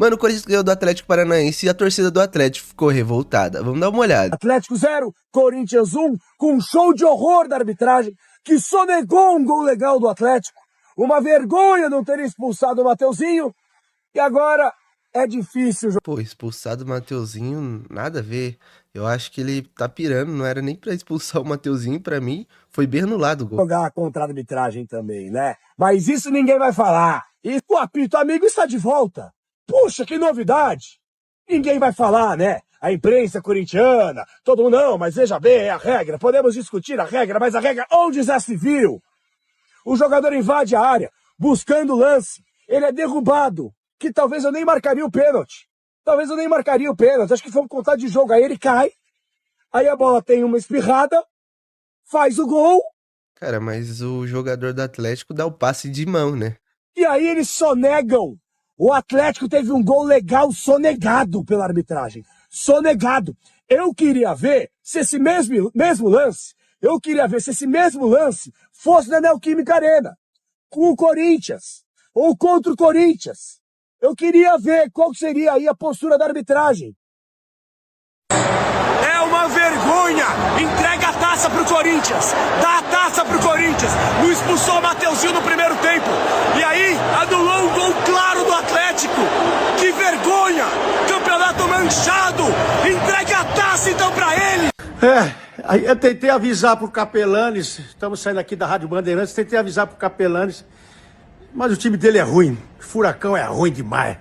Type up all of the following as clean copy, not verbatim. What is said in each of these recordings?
Mano, o Corinthians ganhou do Atlético Paranaense e a torcida do Atlético ficou revoltada. Vamos dar uma olhada. Atlético 0, Corinthians 1, com um show de horror da arbitragem, que sonegou um gol legal do Atlético. Uma vergonha não ter expulsado o Mateuzinho. E agora é difícil Pô, expulsado o Mateuzinho, nada a ver. Eu acho que ele tá pirando, não era nem pra expulsar o Mateuzinho, pra mim foi bem anulado o gol. jogar contra a arbitragem também, né? Mas isso ninguém vai falar. E o apito amigo está de volta. Puxa, que novidade! Ninguém vai falar, né? A imprensa corintiana, todo mundo, não, mas veja bem, é a regra. Podemos discutir a regra, mas a regra onde já se viu? O jogador invade a área, buscando o lance. Ele é derrubado, que talvez eu nem marcaria o pênalti. Talvez eu nem marcaria o pênalti. Acho que foi um contato de jogo. Aí ele cai, aí a bola tem uma espirrada, faz o gol, Cara, mas o jogador do Atlético dá o passe de mão, né? e aí eles sonegam. O Atlético teve um gol legal sonegado pela arbitragem. Sonegado. Eu queria ver se esse mesmo lance, fosse na Neoquímica Arena, com o Corinthians, ou contra o Corinthians. Eu queria ver qual seria aí a postura da arbitragem. É uma vergonha! Entrega a taça pro Corinthians! Dá a taça pro Corinthians! Não expulsou o Mateuzinho no primeiro tempo! E aí, anulou um gol claro do Atlético! Que vergonha! Campeonato manchado! Entrega a taça então pra ele! Aí eu tentei avisar pro Capelanes, estamos saindo aqui da Rádio Bandeirantes, tentei avisar pro Capelanes, mas o time dele é ruim, o Furacão é ruim demais.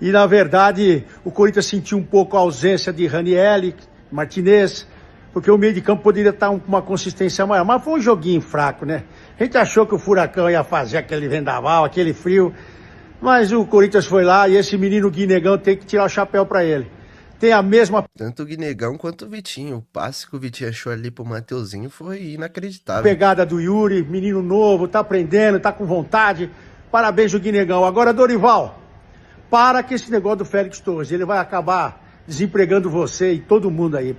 E na verdade, o Corinthians sentiu um pouco a ausência de Ranieri, Martinez, porque o meio de campo poderia estar com uma consistência maior, mas foi um joguinho fraco, né? A gente achou que o Furacão ia fazer aquele vendaval, aquele frio, mas o Corinthians foi lá e esse menino Guinegão tem que tirar o chapéu pra ele. Tem a mesma Tanto o Guinegão quanto o Vitinho. O passe que o Vitinho achou ali pro Mateuzinho foi inacreditável. pegada do Yuri, menino novo, tá aprendendo, tá com vontade. Parabéns, o Guinegão. Agora, Dorival, para com esse negócio do Félix Torres. Ele vai acabar desempregando você e todo mundo aí.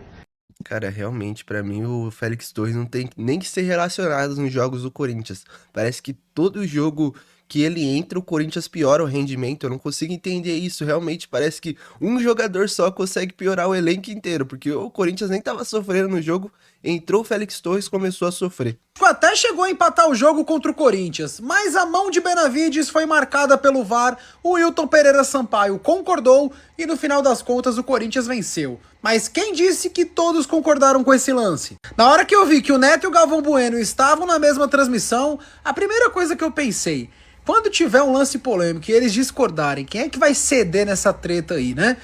Cara, realmente, pra mim, o Félix Torres não tem nem que ser relacionado nos jogos do Corinthians. Parece que todo jogo que ele entra, o Corinthians piora o rendimento. Eu não consigo entender isso. Realmente, parece que um jogador só consegue piorar o elenco inteiro. Porque o Corinthians nem tava sofrendo no jogo. Entrou o Félix Torres, começou a sofrer. Até chegou a empatar o jogo contra o Corinthians, mas a mão de Benavides foi marcada pelo VAR, o Wilton Pereira Sampaio concordou e no final das contas o Corinthians venceu. Mas quem disse que todos concordaram com esse lance? Na hora que eu vi que o Neto e o Galvão Bueno estavam na mesma transmissão, a primeira coisa que eu pensei, quando tiver um lance polêmico e eles discordarem, quem é que vai ceder nessa treta aí, né?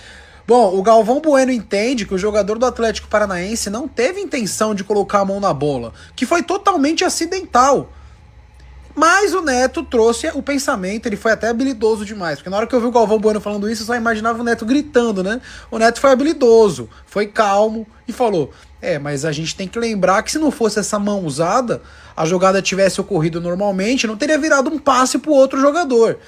Bom, o Galvão Bueno entende que o jogador do Atlético Paranaense não teve intenção de colocar a mão na bola, que foi totalmente acidental. Mas o Neto trouxe o pensamento, ele foi até habilidoso demais, porque na hora que eu vi o Galvão Bueno falando isso, eu só imaginava o Neto gritando, né? O Neto foi habilidoso, foi calmo e falou, mas a gente tem que lembrar que se não fosse essa mão usada, a jogada tivesse ocorrido normalmente, não teria virado um passe pro outro jogador.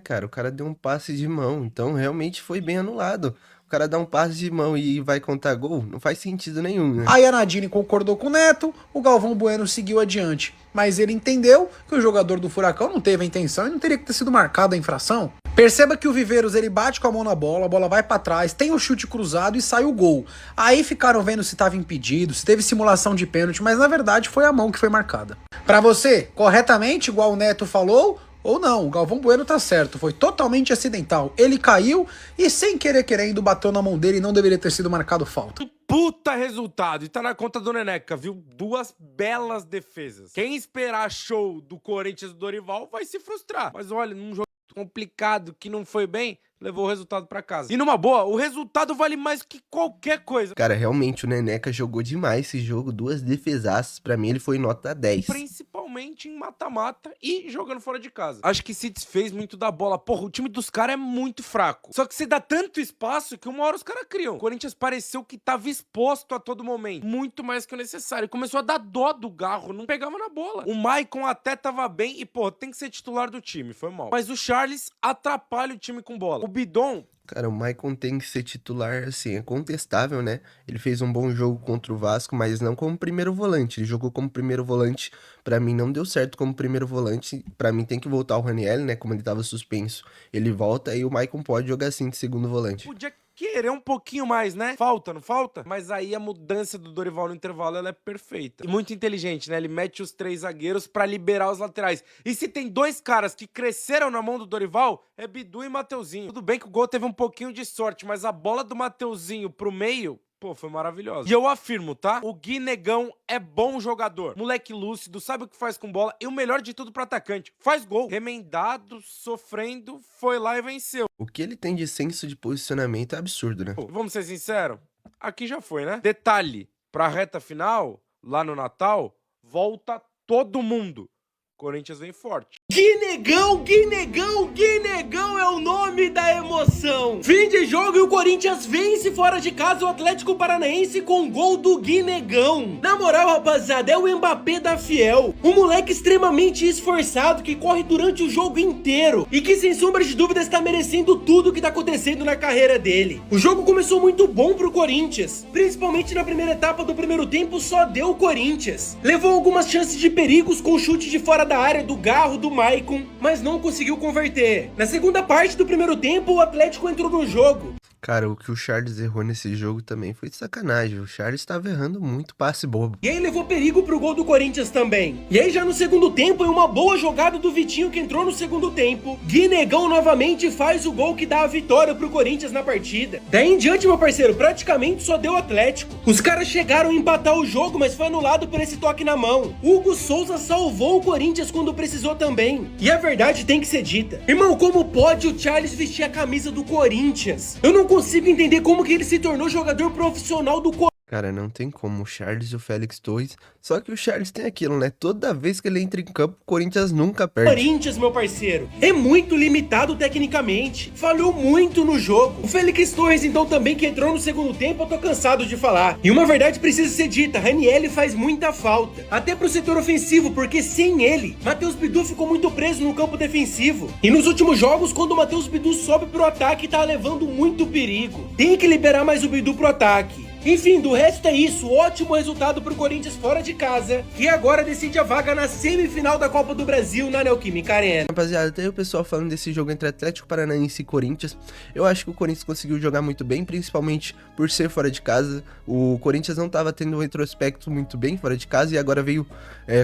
Cara, o cara deu um passe de mão, então realmente foi bem anulado. O cara dá um passe de mão e vai contar gol, não faz sentido nenhum, né? Aí a Nadine concordou com o Neto, o Galvão Bueno seguiu adiante. Mas ele entendeu que o jogador do Furacão não teve a intenção e não teria que ter sido marcada a infração. Perceba que o Viveiros ele bate com a mão na bola, a bola vai pra trás, tem o chute cruzado e sai o gol. Aí ficaram vendo se estava impedido, se teve simulação de pênalti, mas na verdade foi a mão que foi marcada. Pra você, corretamente, igual o Neto falou, ou não, o Galvão Bueno tá certo, foi totalmente acidental. Ele caiu e sem querer querendo bateu na mão dele e não deveria ter sido marcado falta. Puta resultado, e tá na conta do Neneca, viu? Duas belas defesas. Quem esperar show do Corinthians do Dorival vai se frustrar. Mas olha, num jogo complicado que não foi bem, levou o resultado pra casa. E numa boa, o resultado vale mais que qualquer coisa. Cara, realmente o Neneca jogou demais esse jogo, duas defesaças, pra mim ele foi nota 10. Principalmente em mata-mata e jogando fora de casa. Acho que se desfez muito da bola. Porra, o time dos caras é muito fraco. Só que você dá tanto espaço que uma hora os caras criam. O Corinthians pareceu que tava exposto a todo momento. Muito mais que o necessário. Começou a dar dó do Garro, não pegava na bola. O Maicon até tava bem e, pô, tem que ser titular do time, foi mal. Mas o Charles atrapalha o time com bola. O Bidon Cara, o Maicon tem que ser titular, assim, é contestável, né? Ele fez um bom jogo contra o Vasco, mas não como primeiro volante. Ele jogou como primeiro volante, pra mim não deu certo como primeiro volante. Pra mim tem que voltar o Ranieri, né? Como ele tava suspenso, ele volta e o Maicon pode jogar assim de segundo volante. Podia querer um pouquinho mais, né? Falta, não falta? Mas aí a mudança do Dorival no intervalo, ela é perfeita. E muito inteligente, né? Ele mete os 3 zagueiros pra liberar os laterais. E se tem 2 caras que cresceram na mão do Dorival, é Bidu e Mateuzinho. Tudo bem que o gol teve um pouquinho de sorte, mas a bola do Mateuzinho pro meio... Pô, foi maravilhosa. E eu afirmo, tá? O Gui Negão é bom jogador. Moleque lúcido, sabe o que faz com bola. E o melhor de tudo pro atacante, faz gol. Remendado, sofrendo, foi lá e venceu. O que ele tem de senso de posicionamento é absurdo, né? Pô, vamos ser sinceros? Aqui já foi, né? Detalhe, pra reta final, lá no Natal, volta todo mundo. Corinthians vem forte. Guinegão, Guinegão, Guinegão é o nome da emoção. Fim de jogo e o Corinthians vence fora de casa o Atlético Paranaense com o gol do Guinegão. Na moral, rapaziada, é o Mbappé da Fiel. Um moleque extremamente esforçado que corre durante o jogo inteiro e que sem sombra de dúvida está merecendo tudo que está acontecendo na carreira dele. O jogo começou muito bom pro Corinthians, principalmente na primeira etapa do primeiro tempo só deu o Corinthians. Levou algumas chances de perigos com chute de fora da área do Garro, do Maicon, mas não conseguiu converter. Na segunda parte do primeiro tempo, o Atlético entrou no jogo. Cara, o que o Charles errou nesse jogo também foi de sacanagem. O Charles estava errando muito passe bobo. E aí levou perigo pro gol do Corinthians também. E aí já no segundo tempo, em uma boa jogada do Vitinho que entrou no segundo tempo, Guinegão novamente faz o gol que dá a vitória pro Corinthians na partida. Daí em diante, meu parceiro, praticamente só deu Atlético. Os caras chegaram a empatar o jogo, mas foi anulado por esse toque na mão. Hugo Souza salvou o Corinthians quando precisou também. E a verdade tem que ser dita. Irmão, como pode o Charles vestir a camisa do Corinthians? Eu não consigo entender como que ele se tornou jogador profissional do Corinthians. Cara, não tem como, o Charles e o Félix Torres, só que o Charles tem aquilo, né? Toda vez que ele entra em campo, o Corinthians nunca perde. Corinthians, meu parceiro, é muito limitado tecnicamente, falhou muito no jogo. O Félix Torres, então, também que entrou no segundo tempo, eu tô cansado de falar. E uma verdade precisa ser dita, Ranieri faz muita falta, até pro setor ofensivo, porque sem ele, Matheus Bidu ficou muito preso no campo defensivo. E nos últimos jogos, quando o Matheus Bidu sobe pro ataque, tá levando muito perigo. Tem que liberar mais o Bidu pro ataque. Enfim, do resto é isso, ótimo resultado pro Corinthians fora de casa, que agora decide a vaga na semifinal da Copa do Brasil na Neoquímica Arena. Rapaziada, tem o pessoal falando desse jogo entre Atlético Paranaense e Corinthians. Eu acho que o Corinthians conseguiu jogar muito bem, principalmente por ser fora de casa. O Corinthians não estava tendo um retrospecto muito bem fora de casa e agora veio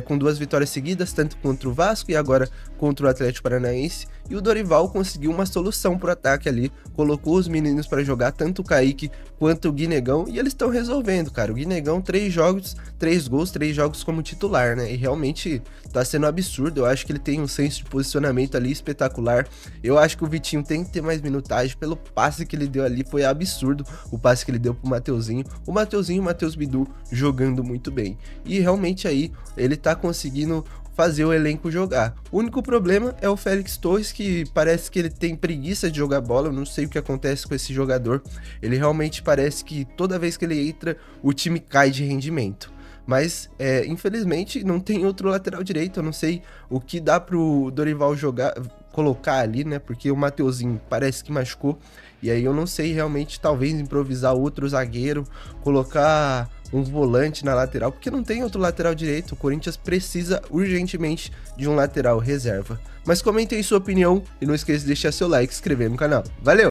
com 2 vitórias seguidas, tanto contra o Vasco e agora contra o Atlético Paranaense. E o Dorival conseguiu uma solução pro ataque ali, colocou os meninos para jogar, tanto o Kaique quanto o Guinegão, e eles estão resolvendo, cara. O Guinegão, 3 jogos, 3 gols, 3 jogos como titular, né? E realmente tá sendo absurdo. Eu acho que ele tem um senso de posicionamento ali espetacular. Eu acho que o Vitinho tem que ter mais minutagem. Pelo passe que ele deu ali, foi absurdo o passe que ele deu pro Mateuzinho. O Mateuzinho e o Matheus Bidu jogando muito bem. E realmente aí, ele tá conseguindo fazer o elenco jogar. O único problema é o Félix Torres, que parece que ele tem preguiça de jogar bola. Eu não sei o que acontece com esse jogador. Ele realmente parece que toda vez que ele entra, o time cai de rendimento. Mas, infelizmente, não tem outro lateral direito. Eu não sei o que dá pro Dorival colocar ali, né? Porque o Mateuzinho parece que machucou. E aí eu não sei realmente, talvez improvisar outro zagueiro, colocar um volante na lateral, porque não tem outro lateral direito. O Corinthians precisa urgentemente de um lateral reserva. Mas comentem sua opinião e não esqueça de deixar seu like e se inscrever no canal. Valeu!